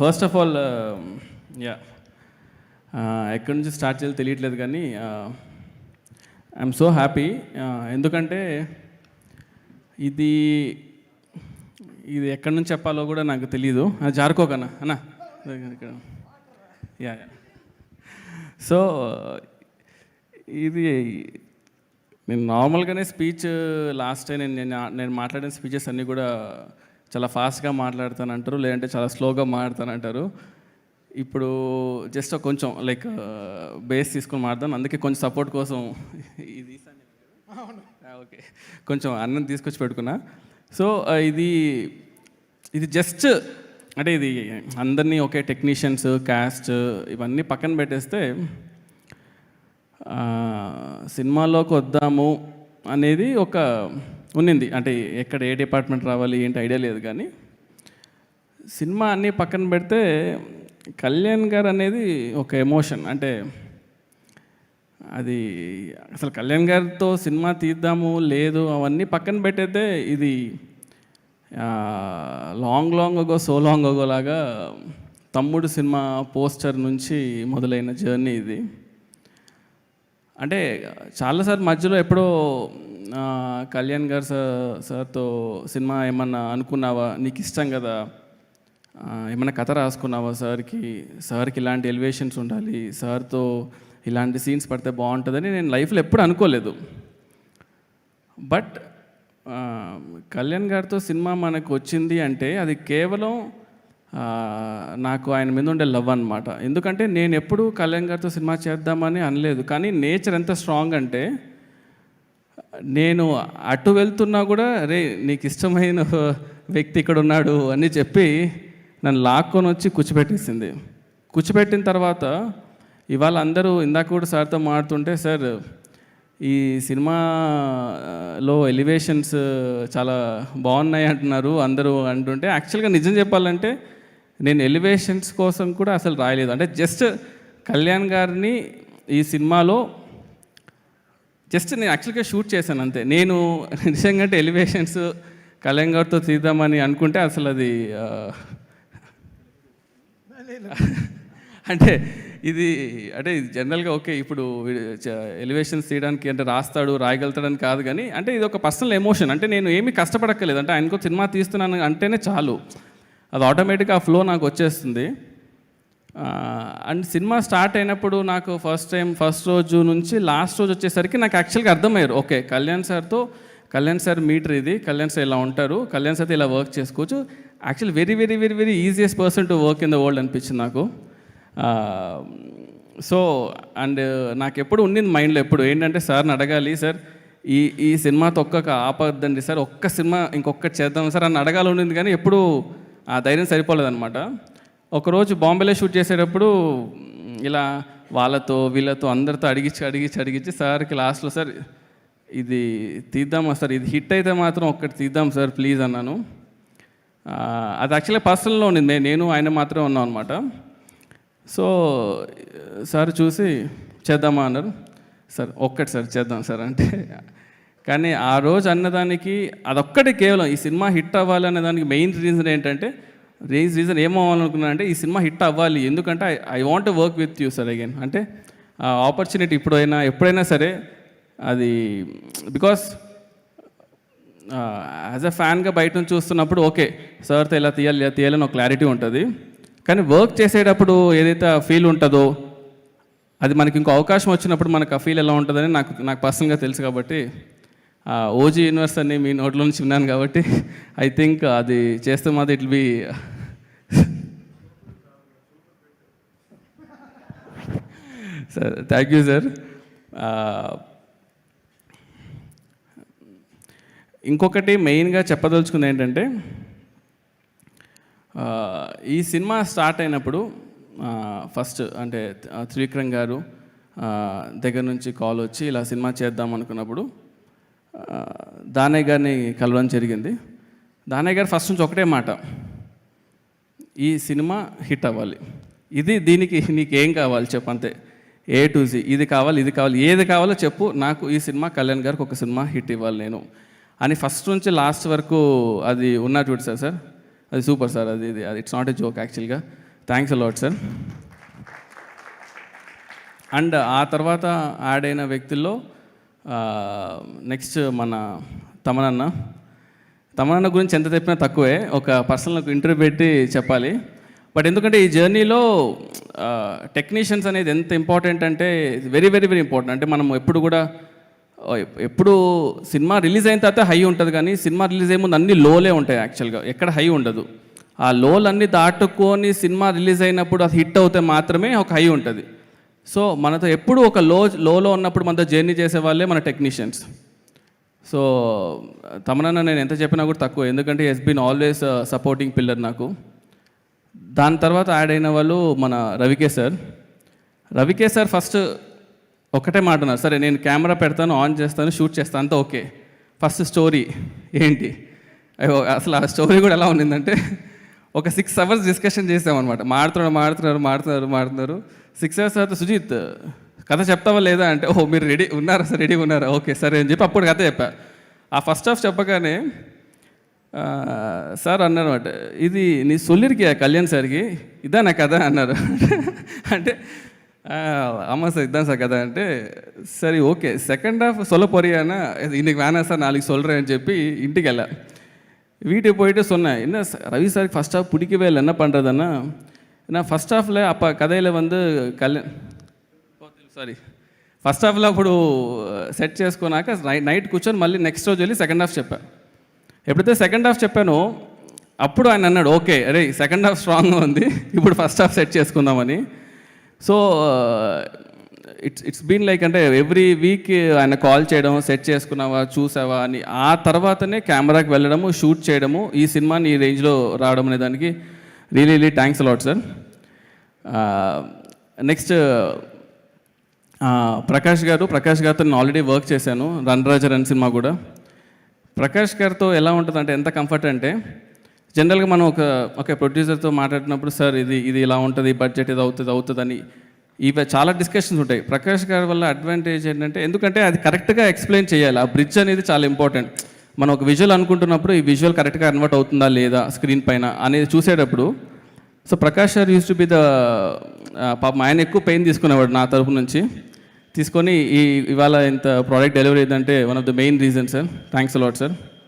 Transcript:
First of all yeah ఎక్కడి నుంచి start చేయాలో తెలియట్లేదు కానీ ఐఎమ్ సో హ్యాపీ. ఎందుకంటే ఇది ఇది ఎక్కడి నుంచి చెప్పాలో కూడా నాకు తెలీదు. జారుకోకన్నా అన్నా ఇక్కడ యా. సో ఇది నేను నార్మల్గానే స్పీచ్ లాస్ట్ టైం నేను మాట్లాడిన స్పీచెస్ అన్నీ కూడా చాలా ఫాస్ట్గా మాట్లాడతానంటారు, లేదంటే చాలా స్లోగా మాట్లాడతానంటారు. ఇప్పుడు జస్ట్ కొంచెం లైక్ బేస్ తీసుకొని మాట్లాడతాను, అందుకే కొంచెం సపోర్ట్ కోసం ఇది ఓకే కొంచెం అన్నం తీసుకొచ్చి పెట్టుకున్నా. సో ఇది జస్ట్ అంటే ఇది అందరినీ ఒకే టెక్నీషియన్స్ క్యాస్ట్ ఇవన్నీ పక్కన పెట్టేస్తే సినిమాలోకి వద్దాము అనేది ఒక ఉన్నింది. అంటే ఎక్కడ ఏ డిపార్ట్మెంట్ రావాలి ఏంటి ఐడియా లేదు, కానీ సినిమా అన్నీ పక్కన పెడితే కళ్యాణ్ గారు అనేది ఒక ఎమోషన్. అంటే అది అసలు కళ్యాణ్ గారితో సినిమా తీద్దాము లేదు అవన్నీ పక్కన పెట్టయితే ఇది long ago so long ago లాగా తమ్ముడు సినిమా పోస్టర్ నుంచి మొదలైన జర్నీ ఇది. అంటే చాలాసార్లు మధ్యలో ఎప్పుడో కళ్యాణ్ గారు సార్తో సినిమా ఏమన్నా అనుకున్నావా, నీకు ఇష్టం కదా, ఏమన్నా కథ రాసుకున్నావా సార్కి ఇలాంటి ఎలివేషన్స్ ఉండాలి, సార్తో ఇలాంటి సీన్స్ పడితే బాగుంటుందని నేను లైఫ్లో ఎప్పుడు అనుకోలేదు. బట్ కళ్యాణ్ గారితో సినిమా మనకు వచ్చింది అంటే అది కేవలం నాకు ఆయన మీద ఉండే లవ్ అనమాట. ఎందుకంటే నేను ఎప్పుడు కళ్యాణ్ గారితో సినిమా చేద్దామని అనలేదు, కానీ నేచర్ ఎంత స్ట్రాంగ్ అంటే నేను అటు వెళ్తున్నా కూడా రే నీకు ఇష్టమైన వ్యక్తి ఇక్కడ ఉన్నాడు అని చెప్పి నన్ను లాక్కొని వచ్చి కూర్చోబెట్టేసింది. కూర్చోబెట్టిన తర్వాత ఇవాళ అందరూ ఇందాక కూడా సార్తో మాడుతుంటే, సార్ ఈ సినిమాలో ఎలివేషన్స్ చాలా బాగున్నాయి అంటున్నారు అందరూ అంటుంటే, యాక్చువల్గా నిజం చెప్పాలంటే నేను ఎలివేషన్స్ కోసం కూడా అసలు రాయలేదు. అంటే జస్ట్ కళ్యాణ్ గారిని ఈ సినిమాలో జస్ట్ నేను యాక్చువల్గా షూట్ చేశాను అంతే. నేను నిజంగా అంటే ఎలివేషన్స్ కళ్యాణ్ గారితో తీద్దామని అనుకుంటే అసలు అది అంటే ఇది జనరల్గా ఓకే ఇప్పుడు ఎలివేషన్స్ తీయడానికి అంటే రాయగలుగుతాడని కాదు, కానీ అంటే ఇది ఒక పర్సనల్ ఎమోషన్. అంటే నేను ఏమీ కష్టపడక్కర్లేదు, అంటే ఆయనకు సినిమా తీస్తున్నాను అంటేనే చాలు, అది ఆటోమేటిక్గా ఆ ఫ్లో నాకు వచ్చేస్తుంది. అండ్ సినిమా స్టార్ట్ అయినప్పుడు నాకు ఫస్ట్ రోజు నుంచి లాస్ట్ రోజు వచ్చేసరికి నాకు యాక్చువల్గా అర్థమయ్యారు, ఓకే కళ్యాణ్ సార్ మీటర్ ఇది, కళ్యాణ్ సార్ ఇలా ఉంటారు, కళ్యాణ్ సార్ ఇలా వర్క్ చేసుకోవచ్చు. Actually very very very very easiest person to work in the world అనిపించింది నాకు. సో అండ్ నాకు ఎప్పుడు ఉండింది మైండ్లో ఎప్పుడు ఏంటంటే సార్ని అడగాలి, సార్ ఈ సినిమాతో ఆపద్దండి సార్, ఒక్క సినిమా ఇంకొకటి చేద్దాం సార్ అని అడగాలి ఉండింది, కానీ ఎప్పుడు ఆ ధైర్యం సరిపోలేదన్నమాట. ఒకరోజు బాంబేలో షూట్ చేసేటప్పుడు ఇలా వాళ్ళతో వీళ్ళతో అందరితో అడిగించి సార్కి లాస్ట్లో సార్ ఇది తీద్దామా సార్, ఇది హిట్ అయితే మాత్రం ఒక్కటి తీద్దాం సార్ ప్లీజ్ అన్నాను. అది యాక్చువల్లీ పర్సనల్లో ఉండింది, నేను ఆయన మాత్రమే ఉన్నాం అనమాట. సో సార్ చూసి చేద్దామా అన్నారు. సార్ ఒక్కటి సార్ చేద్దాం సార్ అంటే, కానీ ఆ రోజు అన్నదానికి అదొక్కటి కేవలం ఈ సినిమా హిట్ అవ్వాలి అనే దానికి మెయిన్ రీజన్ ఏంటంటే ఏమవ్వాలనుకున్నాను అంటే ఈ సినిమా హిట్ అవ్వాలి, ఎందుకంటే I want to work with you sir again. అంటే ఆ ఆపర్చునిటీ ఎప్పుడైనా సరే అది బికాస్ యాజ్ అ ఫ్యాన్గా బయట నుంచి చూస్తున్నప్పుడు ఓకే సార్తో ఇలా తీయాలని ఒక క్లారిటీ ఉంటుంది, కానీ వర్క్ చేసేటప్పుడు ఏదైతే ఫీల్ ఉంటుందో అది మనకి ఇంకో అవకాశం వచ్చినప్పుడు మనకు ఆ ఫీల్ ఎలా ఉంటుందని నాకు పర్సనల్గా తెలుసు. కాబట్టి ఓజీ యూనివర్స్ అని మీ నోట్లో నుంచి విన్నాను కాబట్టి ఐ థింక్ అది చేస్తే మాత్రం it will be sir. Thank you sir. ఇంకొకటి మెయిన్గా చెప్పదలుచుకుంది ఏంటంటే ఈ సినిమా స్టార్ట్ అయినప్పుడు ఫస్ట్ అంటే త్రివిక్రమ్ గారు దగ్గర నుంచి కాల్ వచ్చి ఇలా సినిమా చేద్దాం అనుకున్నప్పుడు దానయ్య గారిని కలవడం జరిగింది. దానయ్య గారు ఫస్ట్ నుంచి ఒకటే మాట, ఈ సినిమా హిట్ అవ్వాలి, దీనికి నీకేం కావాలి చెప్పు అంతే, A to Z ఇది కావాలి ఏది కావాలో చెప్పు, నాకు ఈ సినిమా కళ్యాణ్ గారికి ఒక సినిమా హిట్ ఇవ్వాలి నేను అని ఫస్ట్ నుంచి లాస్ట్ వరకు అది ఉన్నా చూడు సార్ అది సూపర్ సార్, అది ఇట్స్ నాట్ ఎ జోక్ యాక్చువల్గా. Thanks a lot sir. అండ్ ఆ తర్వాత యాడ్ అయిన వ్యక్తుల్లో నెక్స్ట్ మన తమనన్న గురించి ఎంత చెప్పినా తక్కువే, ఒక పర్సనల్ ఇంటర్వ్యూ పెట్టి చెప్పాలి. బట్ ఎందుకంటే ఈ జర్నీలో టెక్నీషియన్స్ అనేది ఎంత ఇంపార్టెంట్ అంటే వెరీ వెరీ వెరీ ఇంపార్టెంట్. అంటే మనం ఎప్పుడు సినిమా రిలీజ్ అయిన తర్వాత హై ఉంటుంది, కానీ సినిమా రిలీజ్ అయ్యే ముందు అన్ని లోలే ఉంటాయి యాక్చువల్గా, ఎక్కడ హై ఉండదు. ఆ లోలన్నీ దాటుకొని సినిమా రిలీజ్ అయినప్పుడు అది హిట్ అవుతే మాత్రమే ఒక హై ఉంటుంది. సో మనతో ఎప్పుడు ఒక లోలో ఉన్నప్పుడు మనతో జర్నీ చేసే వాళ్ళే మన టెక్నీషియన్స్. సో తమనన్న నేను ఎంత చెప్పినా కూడా తక్కువ, ఎందుకంటే he's been always supporting pillar నాకు. దాని తర్వాత యాడ్ అయిన వాళ్ళు మన రవికే సార్ ఫస్ట్ ఒకటే మాట ఉన్నారు, సరే నేను కెమెరా పెడతాను, ఆన్ చేస్తాను, షూట్ చేస్తాను, అంతా ఓకే. ఫస్ట్ స్టోరీ ఏంటి, అసలు ఆ స్టోరీ కూడా ఎలా ఉండిందంటే ఒక 6 hours డిస్కషన్ చేసామన్నమాట. మాడుతున్నారు 6 hours తర్వాత సుజిత్ కథ చెప్తావా లేదా అంటే, ఓహో మీరు రెడీగా ఉన్నారా, ఓకే సరే అని చెప్పి అప్పుడు కథ చెప్పా. ఆ ఫస్ట్ హాఫ్ చెప్పగానే సార్ అన్నారన్నమాట, ఇది నీ సొల్లిరికి కళ్యాణ్ సార్కి ఇదా నా కథ అన్నారు. అంటే ஆமாம் சார் இதுதான் சார் கதை అంటే సరే ఓకే సెకండ్ హాఫ్ சொல்ல போறியானா இன்னைக்கு வேணாம் சார் நாளைக்கு சொல்கிறேன் అని చెప్పి ఇంటికి వెళ్ళా. வீட்டுக்கு போயிட்டு சொன்னேன், என்ன ரவி சாருக்கு ஃபஸ்ட் ஹாஃப் பிடிக்கவே இல்லை, என்ன பண்ணுறதுன்னா நான் ఫస్ట్ హాఫ్లో அப்போ కథలో வந்து ఫస్ట్ హాఫ్లో అప్పుడు సెట్ చేసుకున్నాక నైట్ కూర్చొని మళ్ళీ నెక్స్ట్ రోజు వెళ్ళి సెకండ్ హాఫ్ చెప్పా. ఎప్పుడైతే సెకండ్ హాఫ్ చెప్పానో అప్పుడు ఆయన అన్నాడు, ఓకే అరే సెకండ్ హాఫ్ స్ట్రాంగ్గా ఉంది, ఇప్పుడు ఫస్ట్ హాఫ్ సెట్ చేసుకుందామని. సో ఇట్స్ బీన్ లైక్, అంటే ఎవ్రీ వీక్ ఆయన కాల్ చేయడం, సెట్ చేసుకున్నావా చూసావా అని, ఆ తర్వాతనే కెమెరాకి వెళ్ళడము, షూట్ చేయడము, ఈ సినిమాని ఈ రేంజ్లో రావడం అనే దానికి really thanks a lot sir. Next Prakash గారితో నేను ఆల్రెడీ వర్క్ చేశాను, రన్ రాజా రన్ సినిమా కూడా. ప్రకాష్ గారితో ఎలా ఉంటుందంటే ఎంత కంఫర్ట్ అంటే, జనరల్గా మనం ఒక ప్రొడ్యూసర్తో మాట్లాడినప్పుడు సార్ ఇది ఇలా ఉంటుంది, బడ్జెట్ ఇది అవుతుంది అని ఇవి చాలా డిస్కషన్స్ ఉంటాయి. ప్రకాష్ గారి వల్ల అడ్వాంటేజ్ ఏంటంటే, ఎందుకంటే అది కరెక్ట్గా ఎక్స్ప్లెయిన్ చేయాలి. ఆ బ్రిడ్జ్ అనేది చాలా ఇంపార్టెంట్. మనం ఒక విజువల్ అనుకుంటున్నప్పుడు ఈ విజువల్ కరెక్ట్గా కన్వర్ట్ అవుతుందా లేదా స్క్రీన్ పైన అనేది చూసేటప్పుడు, సో ప్రకాష్ గారు యూస్ టు బి ద పాపం, ఆయన ఎక్కువ పెయిన్ తీసుకునేవాడు నా తరపు నుంచి తీసుకొని ఇవాళ ఇంత ప్రోడక్ట్ డెలివరీ అయిందంటే one of the main reason sir. Thanks a lot sir.